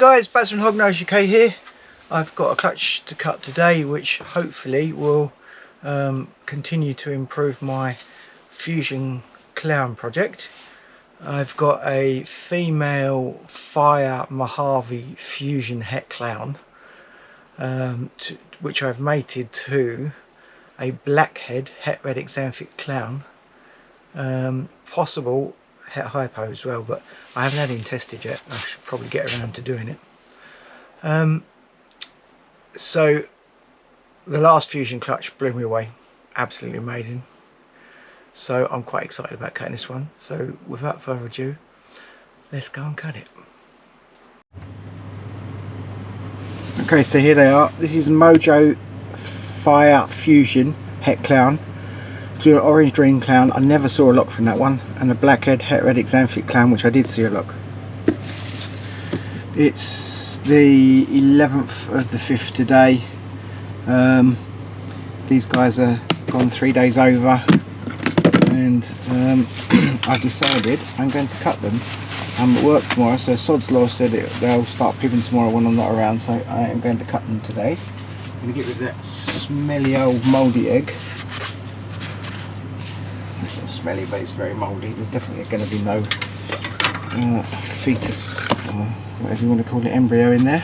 guys, Baz from Hognose UK here. I've got a clutch to cut today which hopefully will continue to improve my Fusion clown project. I've got a female Fire Mojave Fusion het clown which I've mated to a blackhead het red xanthic clown, possible het hypo as well, but I haven't had him tested yet. I should probably get around to doing it. So the last Fusion clutch blew me away, absolutely amazing. So I'm quite excited about cutting this one. So without further ado, let's go and cut it. Okay, so here they are. This is Mojave Fire Fusion het clown. To an orange dream clown, I never saw a lock from that one, and a blackhead het red xanthic clown, which I did see a lock. It's the 11th of the 5th today. These guys are gone 3 days over, and I've decided I'm going to cut them. I'm at work tomorrow, so sod's law said they'll start pipping tomorrow when I'm not around, so I am going to cut them today. I'm going to get rid of that smelly old mouldy egg. It's not smelly, but it's very mouldy. There's definitely going to be no fetus, or whatever you want to call it, embryo in there.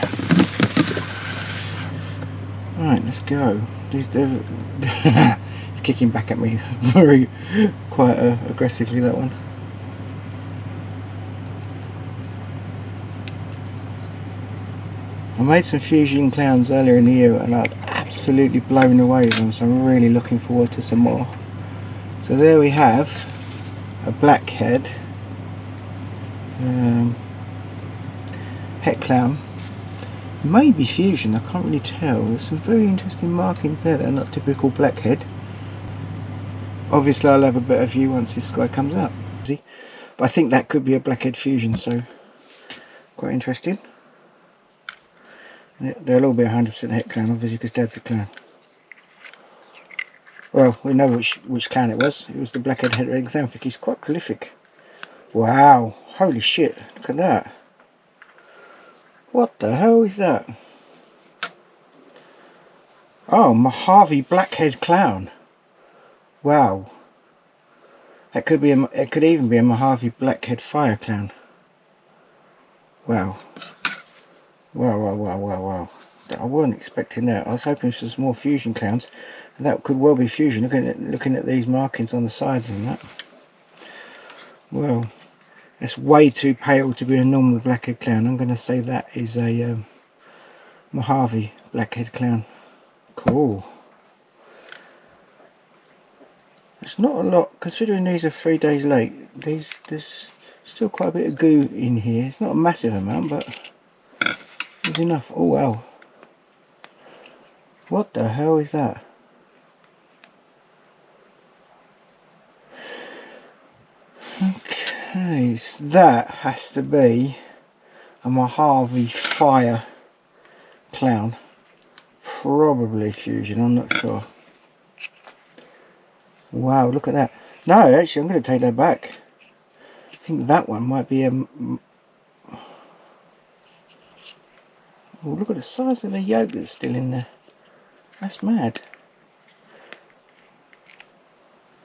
Right, let's go. It's kicking back at me quite aggressively, that one. I made some Fusion clowns earlier in the year and I was absolutely blown away with them, so I'm really looking forward to some more. So there we have a blackhead het clown, maybe Fusion, I can't really tell. There's some very interesting markings there that are not typical blackhead. Obviously I'll have a better view once this guy comes up, but I think that could be a blackhead Fusion, so quite interesting. They'll all be 100% het clown, obviously, because Dad's a clown. Well, we know which clown it was. It was the blackhead het red xanthic. He's quite prolific. Wow, holy shit, look at that. What the hell is that? Oh, Mojave blackhead clown. Wow. That could be it could even be a Mojave blackhead fire clown. Wow. Wow. I wasn't expecting that. I was hoping for some more Fusion clowns, and that could well be Fusion, looking at these markings on the sides and that. Well, that's way too pale to be a normal blackhead clown. I'm going to say that is a Mojave blackhead clown. Cool. It's not a lot, considering these are 3 days late. There's still quite a bit of goo in here. It's not a massive amount, but there's enough. Oh wow. What the hell is that? Okay, so that has to be a Mojave Fire clown. Probably Fusion, I'm not sure. Wow, look at that. No, actually I'm going to take that back. I think that one might be a... Oh, look at the size of the yolk that's still in there. That's mad.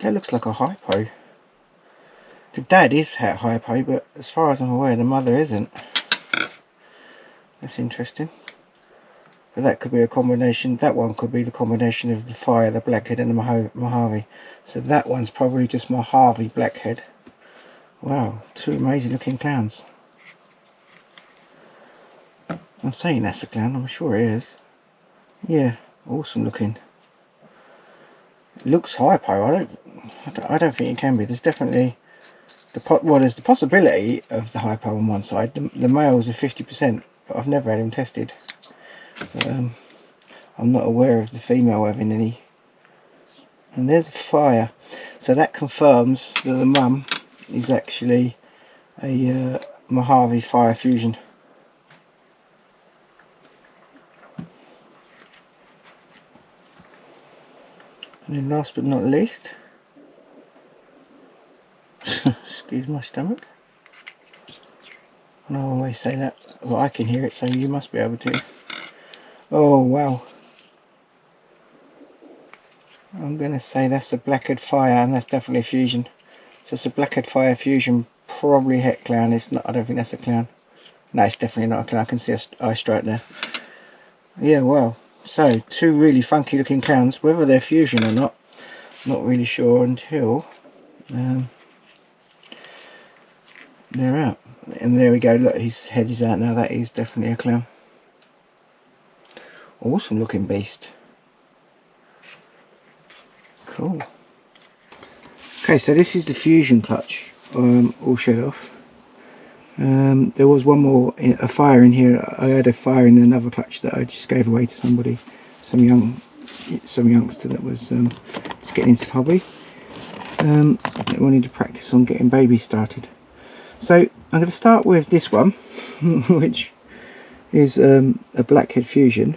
That looks like a hypo. The dad is het hypo, but as far as I'm aware the mother isn't. That's interesting. But that could be a combination. That one could be the combination of the fire, the blackhead and the Mojave. So that one's probably just Mojave blackhead. Wow, two amazing looking clowns. I'm saying that's a clown, I'm sure it is. Yeah, awesome looking. It looks hypo. I don't think it can be. There's definitely there's the possibility of the hypo on one side. The males are 50%, but I've never had him tested. I'm not aware of the female having any. And there's a fire, so that confirms that the mum is actually a Mojave Fire Fusion. And then last but not least, excuse my stomach, and I always say that Well, I can hear it, so you must be able to. Oh wow. I'm going to say that's a blackhead fire, and that's definitely a fusion. So it's a blackhead fire fusion, probably het clown. It's not. I don't think that's a clown. No, it's definitely not a clown. I can see a eye stripe there. Yeah, well, so 2 really funky looking clowns. Whether they're fusion or not really sure until they're out. And there we go. Look, his head is out now. That is definitely a clown. Awesome looking beast. Cool. Okay, so this is the fusion clutch, all shed off. There was one more, a fire in here. I had a fire in another clutch that I just gave away to somebody, some youngster that was just getting into the hobby. That wanted to practice on getting babies started. So I'm going to start with this one, which is a blackhead fusion.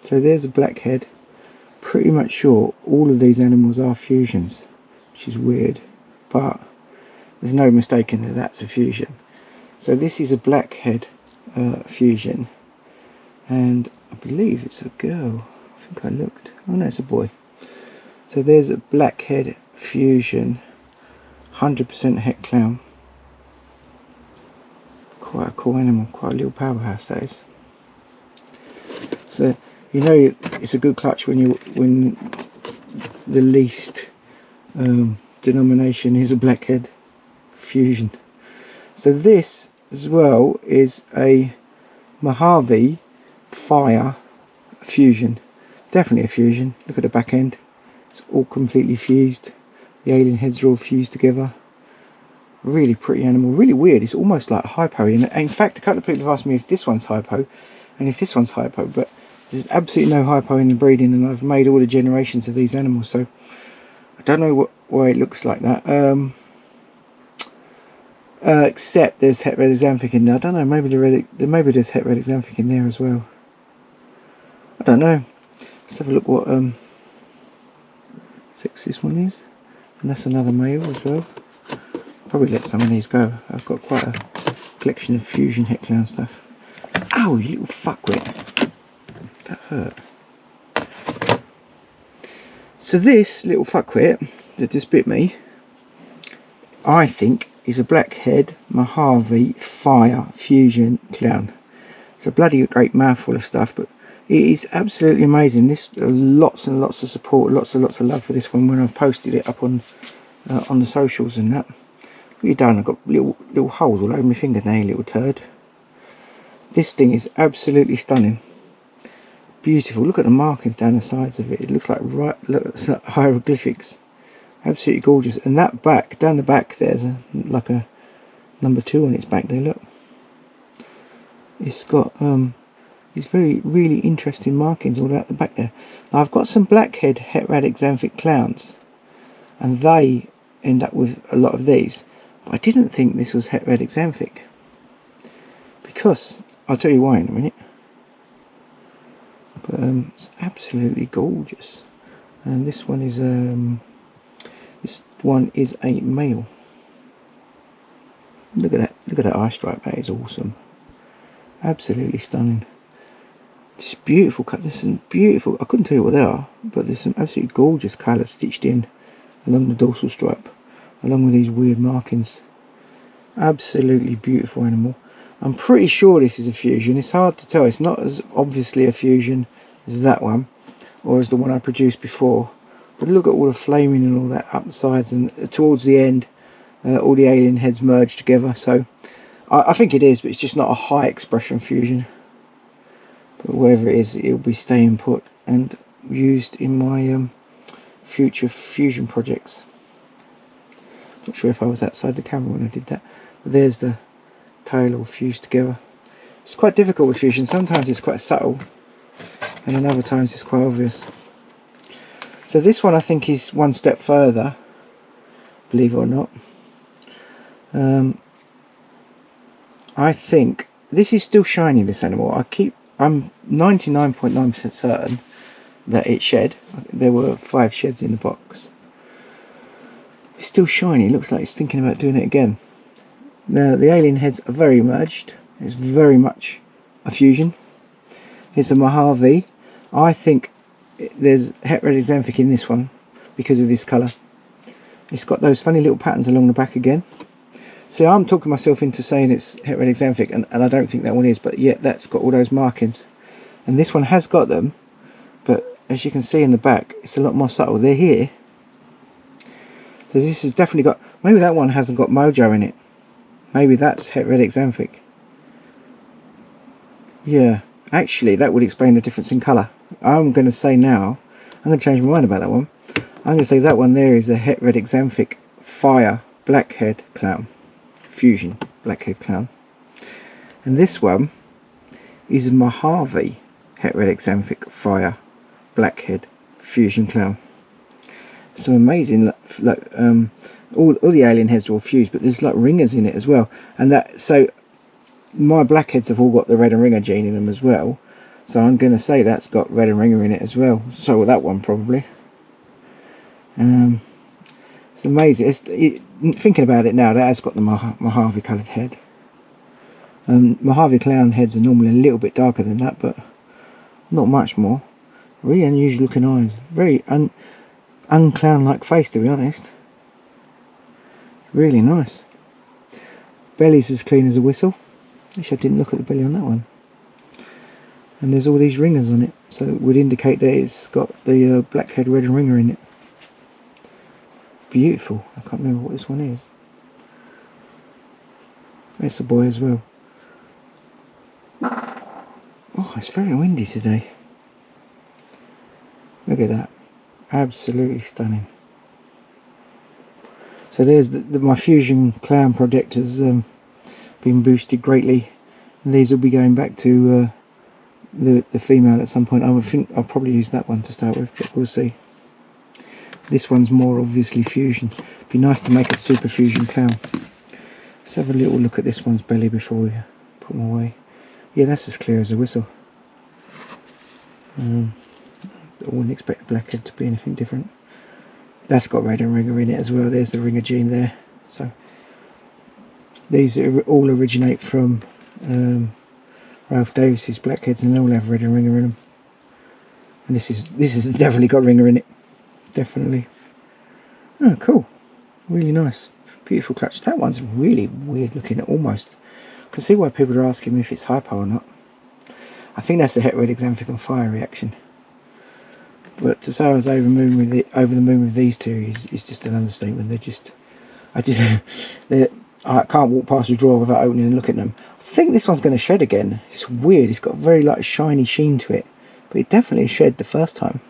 So there's a blackhead. Pretty much sure all of these animals are fusions, which is weird, but there's no mistaking that that's a fusion. So this is a blackhead fusion, and I believe it's a girl. I think I looked. Oh no, it's a boy. So there's a blackhead fusion, 100% het clown. Quite a cool animal, quite a little powerhouse that is. So you know it's a good clutch when the least denomination is a blackhead fusion. So this as well is a Mojave Fire Fusion. Definitely a fusion. Look at the back end. It's all completely fused. The alien heads are all fused together. Really pretty animal. Really weird. It's almost like hypo. And in fact, a couple of people have asked me if this one's hypo and if this one's hypo, but there's absolutely no hypo in the breeding, and I've made all the generations of these animals, so I don't know why it looks like that. Except there's het red xanthic in there. I don't know, maybe there's het red xanthic in there as well. I don't know. Let's have a look what sex this one is. And that's another male as well. Probably let some of these go. I've got quite a collection of fusion het clown stuff. Ow, you little fuckwit. That hurt. So this little fuckwit that just bit me, I think is a blackhead Mojave Fire Fusion clown. It's a bloody great mouthful of stuff, but it is absolutely amazing. This lots and lots of support, lots and lots of love for this one when I've posted it up on the socials and that. What you done? I've got little holes all over my fingernail, little turd. This thing is absolutely stunning. Beautiful. Look at the markings down the sides of it. It looks like looks like hieroglyphics. Absolutely gorgeous. And that back, down the back, there's like a number 2 on its back there. Look. It's got these really interesting markings all out the back there. Now I've got some blackhead het red xanthic clowns, and they end up with a lot of these. But I didn't think this was het red xanthic, because I'll tell you why in a minute. But it's absolutely gorgeous. And this one is a male. Look at that eye stripe. That is awesome. Absolutely stunning. Just beautiful cut. There's some beautiful, I couldn't tell you what they are, but there's some absolutely gorgeous colours stitched in along the dorsal stripe, along with these weird markings. Absolutely beautiful animal. I'm pretty sure this is a fusion. It's hard to tell. It's not as obviously a fusion as that one, or as the one I produced before. But look at all the flaming and all that up the sides, and towards the end, all the alien heads merged together. So I think it is, but it's just not a high expression fusion. But wherever it is, it'll be staying put and used in my future fusion projects. Not sure if I was outside the camera when I did that. But there's the tail all fused together. It's quite difficult with fusion. Sometimes it's quite subtle, and then other times it's quite obvious. So this one I think is one step further, believe it or not. I think this is still shiny, this animal. I'm 99.9% certain that it shed. There were 5 sheds in the box. It's still shiny. It looks like it's thinking about doing it again. Now the alien heads are very merged. It's very much a fusion. Here's a Mojave. I think there's het red xanthic in this one because of this colour. It's got those funny little patterns along the back again. See, I'm talking myself into saying it's het red xanthic, and I don't think that one is, but yet that's got all those markings. And this one has got them, but as you can see in the back, it's a lot more subtle. They're here. So this has definitely got, maybe that one hasn't got mojo in it. Maybe that's het red xanthic. Yeah, actually that would explain the difference in colour. I'm going to say now, I'm going to change my mind about that one. I'm going to say that one there is a het red xanthic Fire Blackhead Clown. Fusion Blackhead Clown. And this one is a Mojave het red xanthic Fire Blackhead Fusion Clown. Some amazing, like all the alien heads are all fused, but there's like ringers in it as well. And that, so my blackheads have all got the red and ringer gene in them as well. So I'm going to say that's got red and ringer in it as well. So will that one probably. It's amazing. Thinking about it now, that has got the Mojave coloured head. Mojave clown heads are normally a little bit darker than that, but not much more. Really unusual looking eyes. Very unclown-like face, to be honest. Really nice. Belly's as clean as a whistle. Wish I didn't look at the belly on that one. And there's all these ringers on it, so it would indicate that it's got the blackhead red and ringer in it. Beautiful. I can't remember what this one is. That's a boy as well. Oh, it's very windy today. Look at that. Absolutely stunning. So there's my fusion clown project has been boosted greatly, and these will be going back to the female at some point. I would think I'll probably use that one to start with, but we'll see. This one's more obviously fusion. Be nice to make a super fusion clown. Let's have a little look at this one's belly before we put them away. Yeah, that's as clear as a whistle. I wouldn't expect the blackhead to be anything different. That's got red and ringer in it as well. There's the ringer gene there. So these all originate from Ralph Davis's blackheads, and they all have red and ringer in them. And this is definitely got ringer in it. Definitely. Oh, cool. Really nice. Beautiful clutch. That one's really weird looking. Almost. I can see why people are asking me if it's hypo or not. I think that's the het red xanthic and fire reaction. But to say I was over the moon with these two is just an understatement. I can't walk past a drawer without opening and looking at them. I think this one's going to shed again. It's weird. It's got a very like shiny sheen to it, but it definitely shed the first time.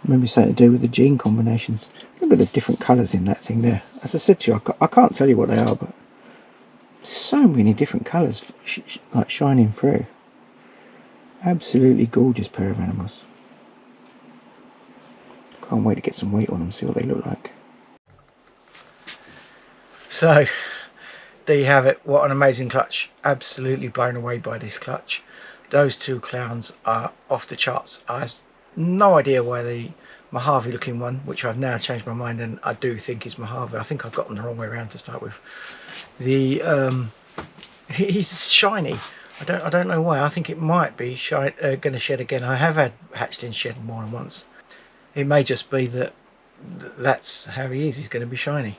Maybe something to do with the gene combinations. Look at the different colours in that thing there. As I said to you, I can't tell you what they are, but so many different colours like shining through. Absolutely gorgeous pair of animals. Can't wait to get some weight on them, see what they look like. So there you have it. What an amazing clutch. Absolutely blown away by this clutch. Those two clowns are off the charts. I have no idea why the Mojave looking one, which I've now changed my mind and I do think is Mojave. I think I've got them the wrong way around to start with. He's shiny. I don't know why. I think it might be going to shed again. I have had hatched-in shed more than once. It may just be that that's how he is. He's going to be shiny.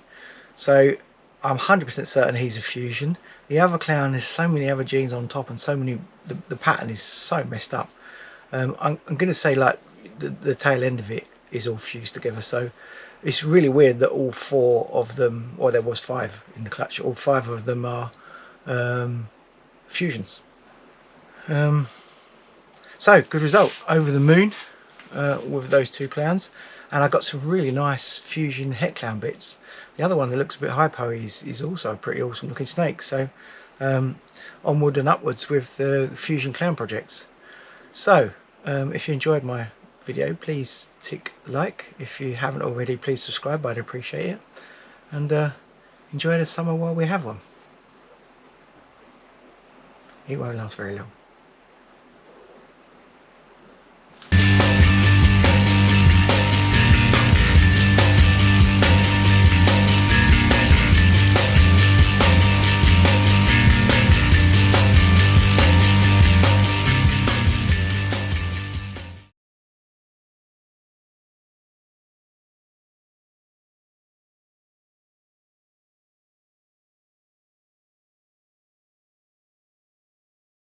So I'm 100% certain he's a fusion. The other clown, there's so many other genes on top, and so many. The pattern is so messed up. I'm going to say like the tail end of it is all fused together. So it's really weird that all four of them, or there was 5 in the clutch, all 5 of them are fusions. So good result. Over the moon with those two clowns, and I got some really nice fusion het clown bits. The other one that looks a bit hypo is also a pretty awesome looking snake. So onward and upwards with the fusion clown projects. So if you enjoyed my video, please tick like. If you haven't already, please subscribe. I'd appreciate it. And enjoy the summer while we have one. It won't last very long.